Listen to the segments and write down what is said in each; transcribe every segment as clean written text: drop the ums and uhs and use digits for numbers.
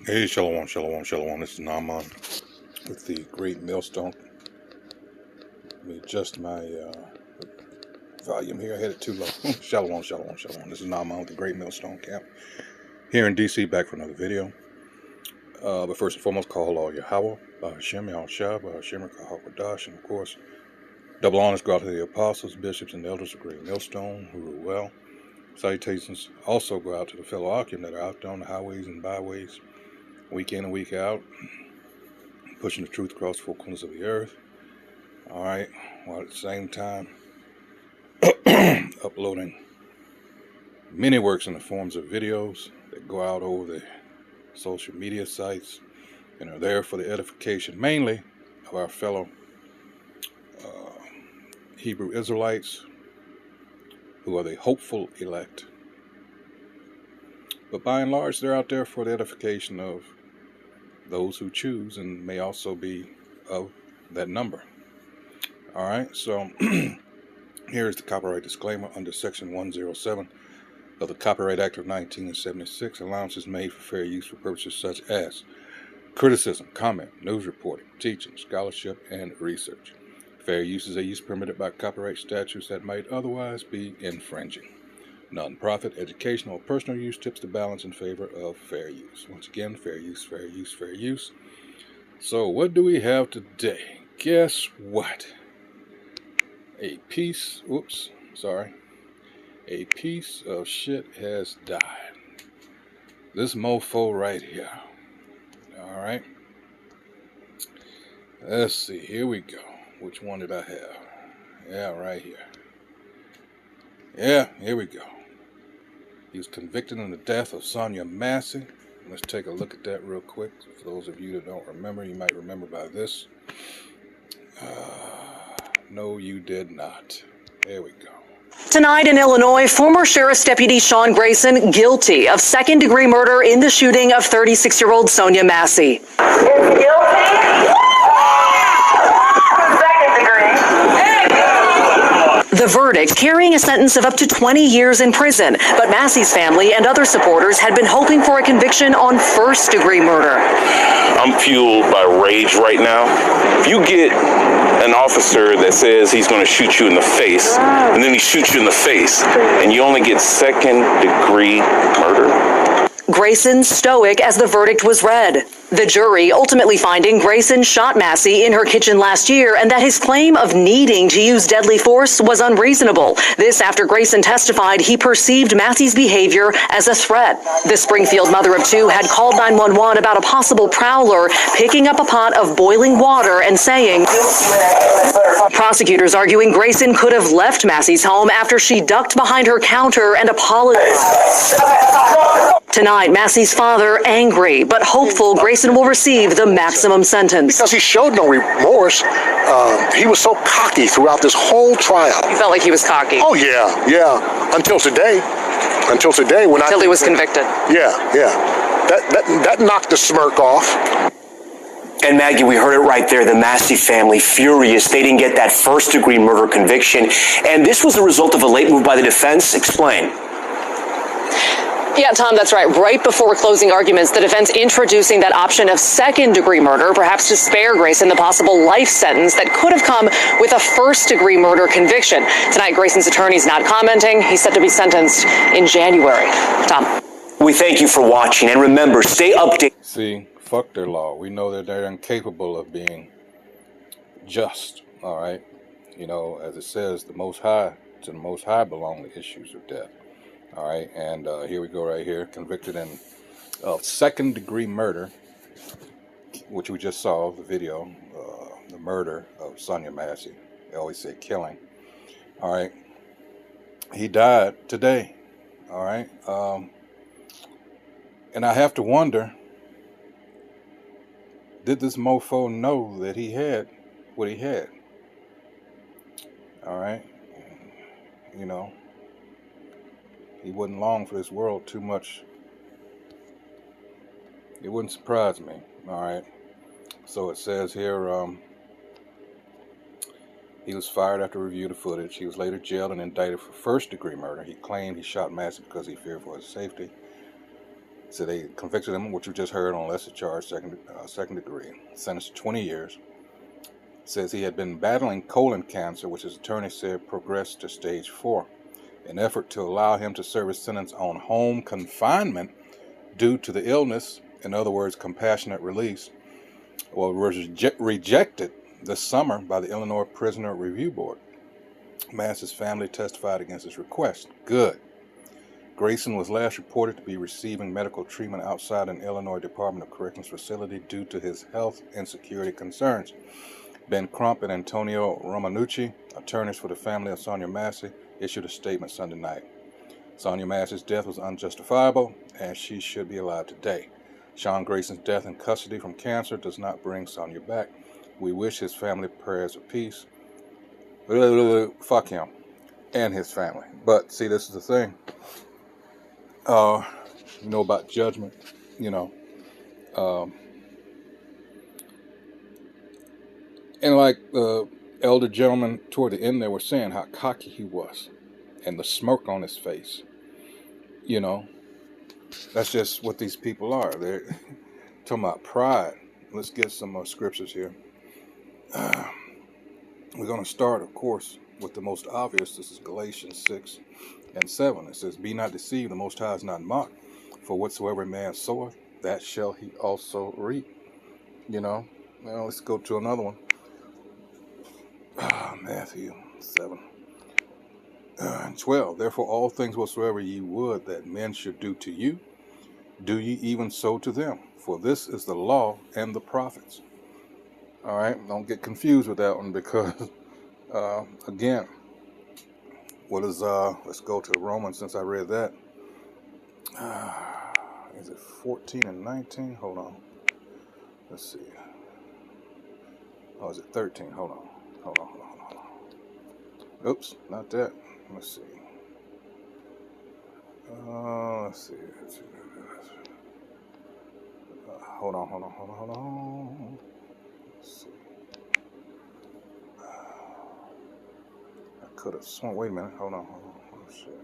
Hey, shalom, shalom, shalom. This is Naaman with the Great Millstone. Let me adjust my volume here. I had it too low. Shalom, shalom, shalom. This is Naaman with the Great Millstone Camp here in DC, back for another video. But first and foremost, call all Yahweh, Hashem, Yahushua, Hashem, Kahakadash, and of course, double honors go out to the apostles, bishops, and elders of Great Millstone who rule well. Salutations also go out to the fellow Akim that are out there on the highways and byways, week in and week out, pushing the truth across the four corners of the earth. Alright, while at the same time uploading many works in the forms of videos that go out over the social media sites and are there for the edification mainly of our fellow Hebrew Israelites who are the hopeful elect. But by and large, they're out there for the edification of those who choose and may also be of that number. Alright, so here is the copyright disclaimer under Section 107 of the Copyright Act of 1976. Allowance is made for fair use for purposes such as criticism, comment, news reporting, teaching, scholarship, and research. Fair use is a use permitted by copyright statutes that might otherwise be infringing. Non-profit, educational, or personal use tips the balance in favor of fair use. Once again, fair use, fair use, fair use. So what do we have today? Guess what? A piece of shit has died. This mofo right here. Alright. Let's see, here we go. Which one did I have? Yeah, right here. Yeah, here we go. He was convicted in the death of Sonya Massey. Let's take a look at that real quick. For those of you that don't remember, you might remember by this. No, you did not. There we go. Tonight in Illinois, former Sheriff's Deputy Sean Grayson guilty of second-degree murder in the shooting of 36-year-old Sonya Massey. The verdict carrying a sentence of up to 20 years in prison, but Massey's family and other supporters had been hoping for a conviction on first-degree murder. I'm fueled by rage right now. If you get an officer that says he's going to shoot you in the face, and then he shoots you in the face, and you only get second-degree murder? Grayson stoic as the verdict was read. The jury ultimately finding Grayson shot Massey in her kitchen last year and that his claim of needing to use deadly force was unreasonable. This after Grayson testified he perceived Massey's behavior as a threat. The Springfield mother of two had called 911 about a possible prowler picking up a pot of boiling water and saying, prosecutors arguing Grayson could have left Massey's home after she ducked behind her counter and apologized. Tonight, Massey's father angry, but hopeful Grayson will receive the maximum sentence. Because he showed no remorse. He was so cocky throughout this whole trial. You felt like he was cocky? Oh, yeah. Until today. Until he was convicted. Yeah. That knocked the smirk off. And Maggie, we heard it right there, the Massey family furious. They didn't get that first-degree murder conviction. And this was the result of a late move by the defense. Explain. Yeah, Tom, that's right. Right before closing arguments, the defense introducing that option of second-degree murder, perhaps to spare Grayson the possible life sentence that could have come with a first-degree murder conviction. Tonight, Grayson's attorney's not commenting. He's set to be sentenced in January. Tom. We thank you for watching, and remember, stay updated. See, fuck their law. We know that they're incapable of being just, all right? You know, as it says, to the Most High belong the issues of death. All right, and here we go right here. Convicted of second-degree murder, which we just saw, the video, the murder of Sonya Massey. They always say killing. All right. He died today. All right. And I have to wonder, did this mofo know that he had what he had? All right. You know. He wouldn't long for this world too much. It wouldn't surprise me. All right. So it says here, he was fired after review of the footage. He was later jailed and indicted for first-degree murder. He claimed he shot Massey because he feared for his safety. So they convicted him, which you just heard, on lesser charge, second degree, sentenced to 20 years. Says he had been battling colon cancer, which his attorney said progressed to stage 4. An effort to allow him to serve his sentence on home confinement due to the illness, in other words, compassionate release, was rejected this summer by the Illinois Prisoner Review Board. Massey's family testified against his request. Good. Grayson was last reported to be receiving medical treatment outside an Illinois Department of Corrections facility due to his health and security concerns. Ben Crump and Antonio Romanucci, attorneys for the family of Sonya Massey, issued a statement Sunday night. Sonya Massey's death was unjustifiable, and she should be alive today. Sean Grayson's death in custody from cancer does not bring Sonya back. We wish his family prayers of peace. Fuck him and his family. But see, this is the thing. You know about judgment, you know. And like the elder gentleman toward the end, they were saying how cocky he was and the smirk on his face. You know, that's just what these people are. They're talking about pride. Let's get some more scriptures here. We're going to start, of course, with the most obvious. This is Galatians 6 and 7. It says, "Be not deceived, the Most High is not mocked. For whatsoever a man soweth, that shall he also reap." You know, now let's go to another one. Matthew 7 and 12. "Therefore all things whatsoever ye would that men should do to you, do ye even so to them. For this is the law and the prophets." All right, don't get confused with that one, because again, what is let's go to Romans, since I read that. Is it 14 and 19? Hold on. Let's see. Oh, is it 13? Hold on. Oops, not that. Let's see. Let's see. Hold on. Let's see. I could have sworn. Wait a minute. Hold on. Oh, shit.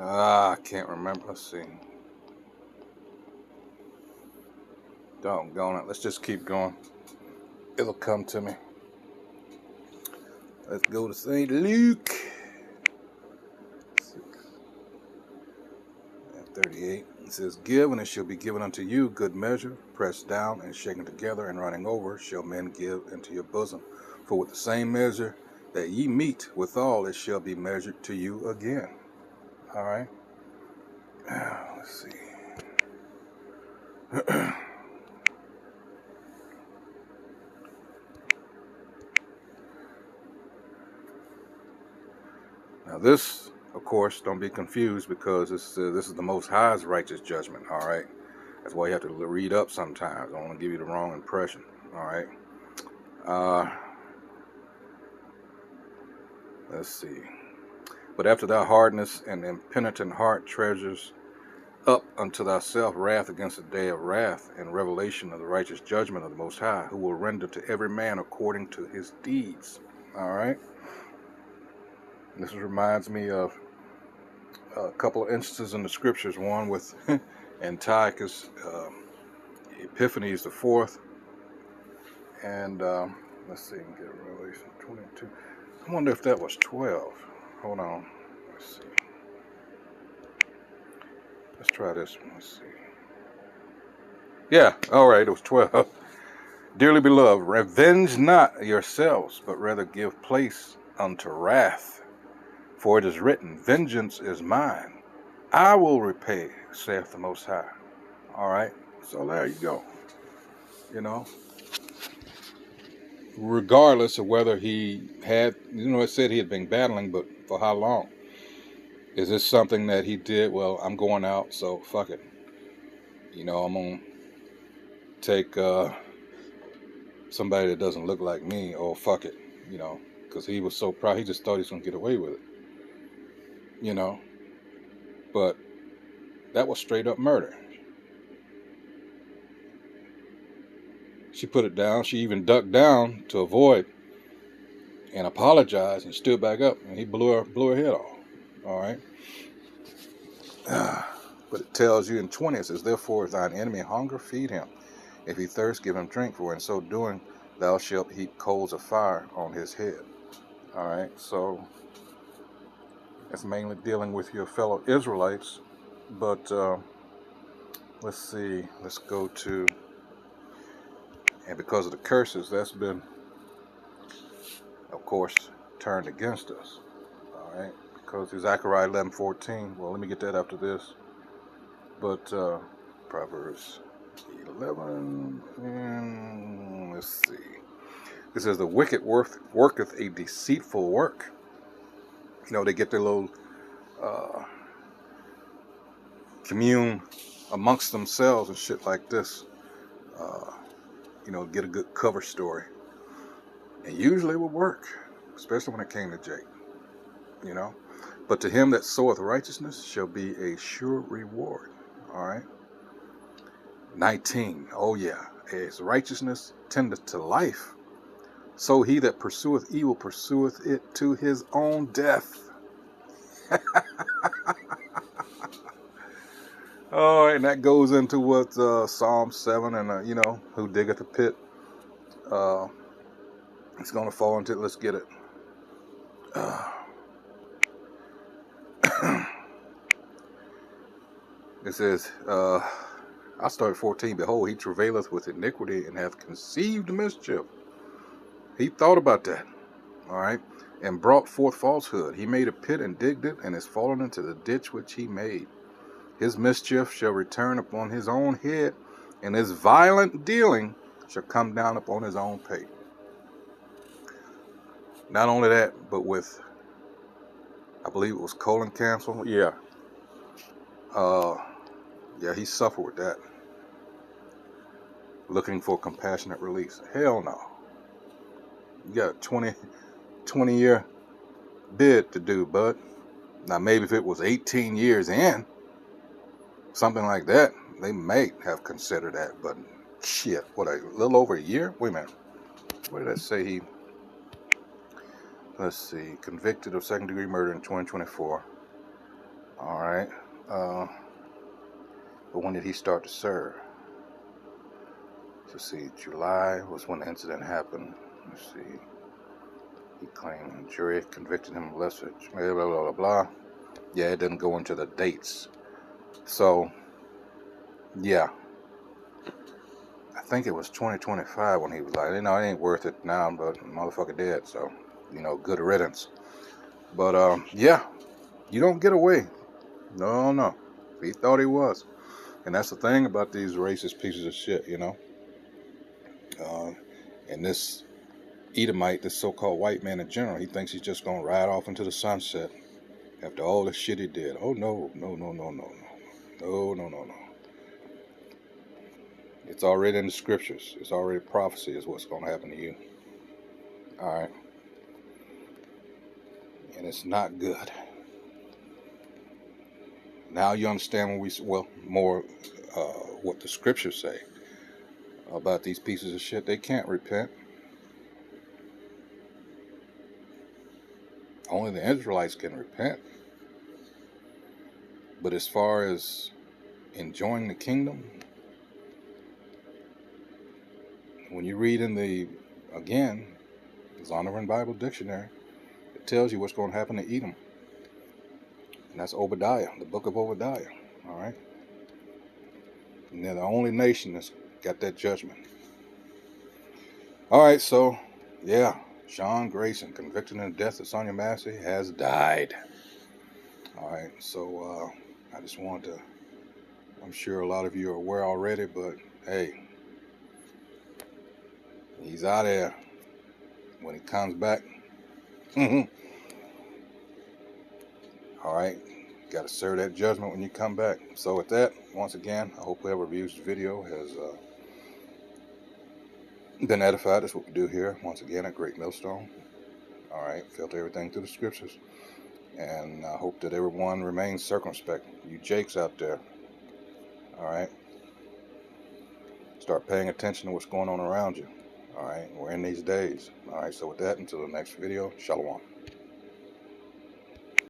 I can't remember. Let's see. Doggone it. Let's just keep going. It'll come to me. Let's go to St. Luke 6 and 38. It says, "Give, and it shall be given unto you, good measure, pressed down and shaken together and running over, shall men give into your bosom. For with the same measure that ye meet withal, it shall be measured to you again." All right. Let's see. Now this, of course, don't be confused, because this is the Most High's righteous judgment. All right. That's why you have to read up sometimes. I don't want to give you the wrong impression. All right. Let's see. "But after thy hardness and impenitent heart treasures up unto thyself wrath against the day of wrath and revelation of the righteous judgment of the Most High, who will render to every man according to his deeds." All right. This reminds me of a couple of instances in the scriptures. One with Antiochus Epiphanes the fourth, and let's see, get Revelation 22. I wonder if that was 12. Hold on. Let's see. Let's try this one. Let's see. Yeah, all right, it was 12. "Dearly beloved, revenge not yourselves, but rather give place unto wrath. For it is written, Vengeance is mine. I will repay, saith the Most High." All right, so there you go. You know, regardless of whether he had, it said he had been battling, but for how long? Is this something that he did? Well, I'm going out, so fuck it. I'm going to take somebody that doesn't look like me, or fuck it, because he was so proud. He just thought he was going to get away with it, But that was straight up murder. She put it down. She even ducked down to avoid and apologized and stood back up, and he blew her head off. All right. But it tells you in 20, it says, therefore, if thine enemy hunger, feed him. If he thirst, give him drink, for in so doing, thou shalt heap coals of fire on his head. All right. So that's mainly dealing with your fellow Israelites. But let's see. Let's go to, and because of the curses, that's been, of course, turned against us. All right. Because through Zechariah 11:14. Well, let me get that after this. But Proverbs 11, and let's see. It says, the wicked worketh a deceitful work. You know, they get their little commune amongst themselves and shit like this. You know, get a good cover story. And usually it would work, especially when it came to Jake. You know. But to him that soweth righteousness shall be a sure reward. All right. 19. Oh yeah. As righteousness tendeth to life, so he that pursueth evil pursueth it to his own death. All right, and that goes into what Psalm 7 and, you know, who diggeth a pit, it's going to fall into it. Let's get it. It says, I start 14. Behold, he travaileth with iniquity and hath conceived mischief. He thought about that. All right. And brought forth falsehood. He made a pit and digged it, and is fallen into the ditch which he made. His mischief shall return upon his own head, and his violent dealing shall come down upon his own pay. Not only that, but with, I believe it was colon cancer. Yeah. Yeah, he suffered with that. Looking for compassionate release. Hell no. You got a 20-year bid to do, bud. Now, maybe if it was 18 years in, something like that, they may have considered that. But shit, what, a little over a year? Wait a minute. What did that say? He, let's see, convicted of second-degree murder in 2024. All right. But when did he start to serve? Let's see, July was when the incident happened. Let's see. He claimed jury convicted him of lesser, blah, blah, blah, blah. Yeah, it didn't go into the dates. So, yeah. I think it was 2025 when he was like, you know, it ain't worth it now, but the motherfucker dead. So, you know, good riddance. But, yeah, you don't get away. No. He thought he was. And that's the thing about these racist pieces of shit, you know. And this Edomite, this so-called white man in general, he thinks he's just going to ride off into the sunset after all the shit he did. Oh, no. It's already in the scriptures. It's already prophecy is what's going to happen to you. All right. And it's not good. Now you understand more what the scriptures say about these pieces of shit. They can't repent. Only the Israelites can repent. But as far as enjoying the kingdom, when you read in the Zondervan Bible Dictionary, it tells you what's going to happen to Edom. And that's Obadiah, the book of Obadiah. All right? And they're the only nation that's got that judgment. All right, so, yeah, Sean Grayson, convicted in the death of Sonya Massey, has died. All right, so I just wanted to, I'm sure a lot of you are aware already, but hey, he's out there. When he comes back, all right, got to serve that judgment when you come back. So with that, once again, I hope whoever views the video has been edified. That's what we do here, once again, at Great Millstone. All right, filter everything through the scriptures. And I hope that everyone remains circumspect. You Jakes out there, all right? start paying attention to what's going on around you. All right, we're in these days. All right, so with that, until the next video, shalom.